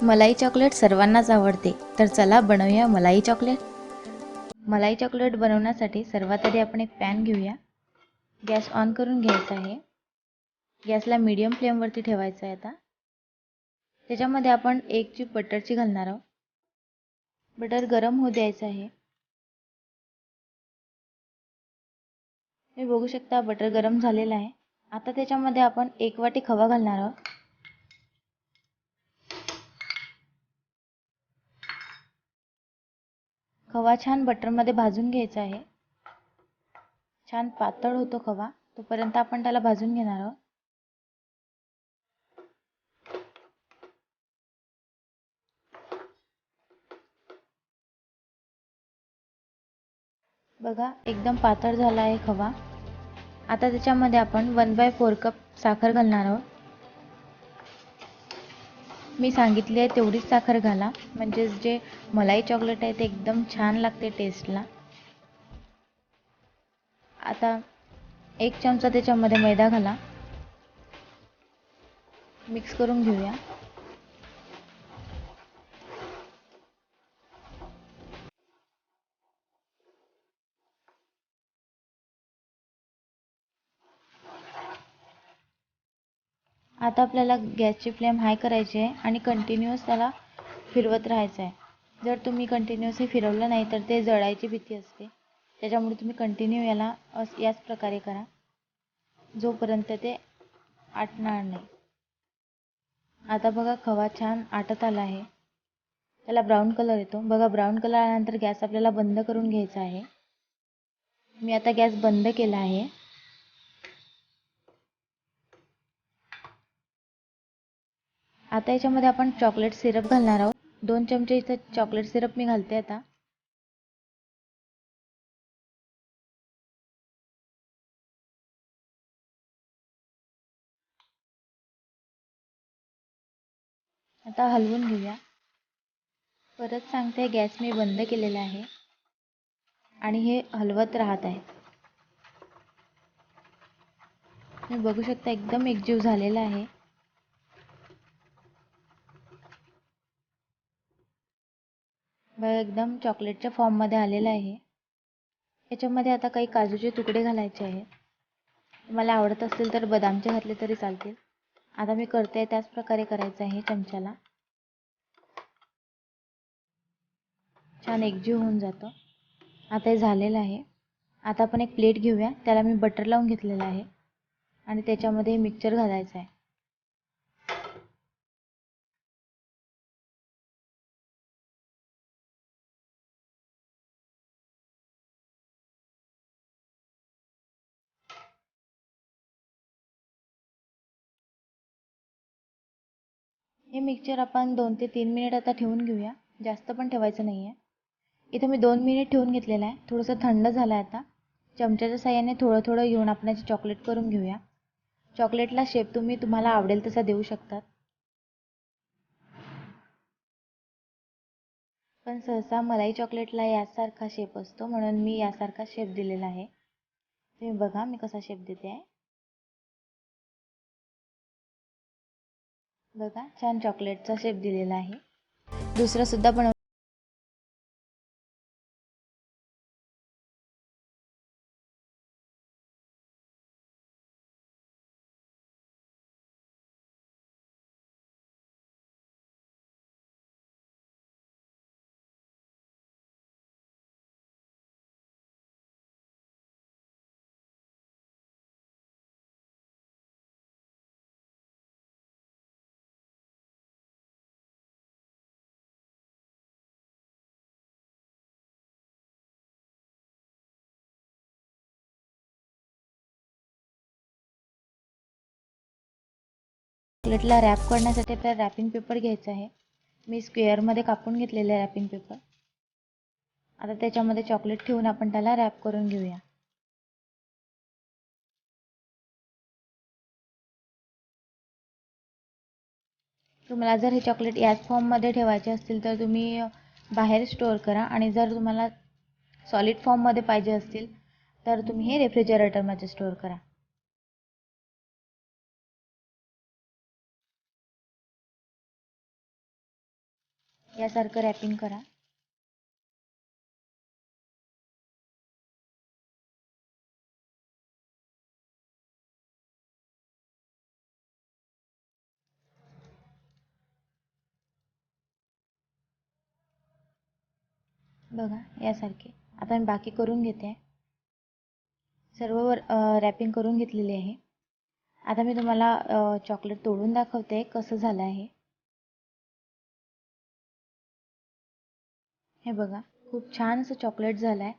मलाई चॉकलेट सर्वांनाच आवडते, तर चला बनवूया मलाई चॉकलेट. मलाई चॉकलेट बनवण्यासाठी सर्वात आधी आपण एक पॅन घेऊया. गॅस ऑन करून घ्यायचा आहे. गॅसला मीडियम फ्लेमवरती ठेवायचा आहे. आता त्याच्यामध्ये आपण एक चिप बटरची घालणार आहोत. बटर गरम होऊ द्यायचं आहे. तुम्ही बघू शकता बटर गरम झालेलं आहे. आता त्याच्यामध्ये आपण 1 वाटी खवा घालणार आहोत. खवा छान बटरमध्ये भाजून घ्यायचा आहे. छान पातळ होतो खवा, तोपर्यंत आपण त्याला भाजून घेणार आहोत. बघा एकदम पातळ झाला आहे खवा. आता त्याच्यामध्ये आपण 1/4 कप साखर घालणार आहोत. मी सांगितली आहे तेवढीच साखर घाला, म्हणजे जे मलाई चॉकलेट आहे ते एकदम छान लागते टेस्टला. आता 1 चमचा त्याच्यामध्ये मैदा घाला. मिक्स करून घेऊया. आता आपल्याला गॅसची फ्लेम हाय करायची आहे आणि कंटिन्यूअस त्याला फिरवत राहायचं आहे. जर तुम्ही कंटिन्यूअसली फिरवलं नाही तर ते जळायची भीती असते. त्याच्यामुळे तुम्ही कंटिन्यू याला याच प्रकारे करा, जोपर्यंत ते आटणार नाही. आता बघा खवा छान आटत आला आहे. त्याला ब्राऊन कलर येतो. बघा ब्राऊन कलर आल्यानंतर गॅस आपल्याला बंद करून घ्यायचा आहे. मी आता गॅस बंद केला आहे. आता याच्यामध्ये आपण चॉकलेट सिरप घालणार आहोत. 2 चमचे इथं चॉकलेट सिरप मी घालते. आता हलवून घेऊया. परत सांगते, गॅस मी बंद केलेला आहे आणि हे हलवत राहत आहे. तुम्ही बघू शकता एकदम एकजीव झालेला आहे. बघा एकदम चॉकलेटच्या फॉर्ममध्ये आलेला आहे. याच्यामध्ये आता काही काजूचे तुकडे घालायचे आहेत. तुम्हाला आवडत असतील तर बदामचे घातले तरी चालतील. आता मी करते त्याच प्रकारे करायचं आहे. चमच्याला छान एकजीव होऊन जातो. आता हे झालेलं आहे. आता आपण एक प्लेट घेऊया. त्याला मी बटर लावून घेतलेलं आहे आणि त्याच्यामध्ये मिक्सचर घालायचं आहे. हे मिक्सचर आपण 2 ते 3 मिनिट आता ठेवून घेऊया. जास्त पण ठेवायचं नाही आहे. इथं मी 2 मिनिट ठेवून घेतलेलं आहे. थोडंसं थंड झालं आहे. आता चमच्याच्या साहाय्याने थोडं थोडं घेऊन आपण याची चॉकलेट करून घेऊया. चॉकलेटला शेप तुम्हाला आवडेल तसा देऊ शकतात, पण सहसा मलाई चॉकलेटला यासारखा शेप असतो, म्हणून मी यासारखा शेप दिलेला आहे. तुम्ही बघा मी कसा शेप देते आहे. बघा छान चॉकलेटचा शेप दिलेला आहे. दुसरं सुद्धा बनव. चॉकलेटला रॅप करण्यासाठी आपल्याला रॅपिंग पेपर घ्यायचा आहे. मी स्क्वेअरमध्ये कापून घेतलेलं आहे रॅपिंग पेपर. आता त्याच्यामध्ये चॉकलेट ठेवून आपण त्याला रॅप करून घेऊया. तुम्हाला जर हे चॉकलेट याच फॉर्ममध्ये ठेवायचे असतील तर तुम्ही बाहेर स्टोअर करा, आणि जर तुम्हाला सॉलिड फॉर्ममध्ये पाहिजे असतील तर तुम्ही हे रेफ्रिजरेटरमध्ये स्टोअर करा. यासारखं रॅपिंग करा. बघा यासारखे. आता मी बाकी करून घेते. सर्व रॅपिंग करून घेतलेली आहे. आता मी तुम्हाला चॉकलेट तोडून दाखवते कसं झालं आहे. हे बघा, खूप छान असं चॉकलेट झालं आहे.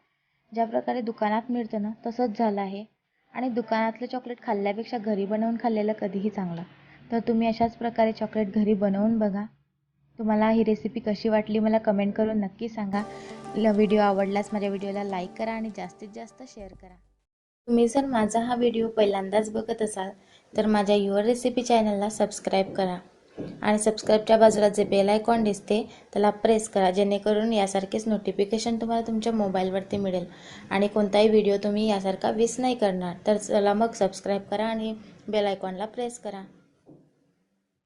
ज्या प्रकारे दुकानात मिळतं ना तसंच झालं आहे. आणि दुकानातलं चॉकलेट खाल्ल्यापेक्षा घरी बनवून खाल्लेलं कधीही चांगलं. तर तुम्ही अशाच प्रकारे चॉकलेट घरी बनवून बघा. तुम्हाला ही रेसिपी कशी वाटली मला कमेंट करून नक्की सांगा. व्हिडिओ आवडल्यास माझ्या व्हिडिओला लाईक करा आणि जास्तीत जास्त शेअर करा. तुम्ही जर माझा हा व्हिडिओ पहिल्यांदाच बघत असाल तर माझ्या युअर रेसिपी चॅनलला सबस्क्राईब करा आणि सबस्क्राईबच्या बाजूला जे बेल आयकॉन दिसते त्याला प्रेस करा, जेणेकरून यासारखेच नोटिफिकेशन तुम्हाला तुमच्या मोबाईलवरती मिळेल आणि कोणताही व्हिडिओ तुम्ही यासारखा मिस नाही करणार. तर चला मग सबस्क्राईब करा आणि बेल आयकॉनला प्रेस करा.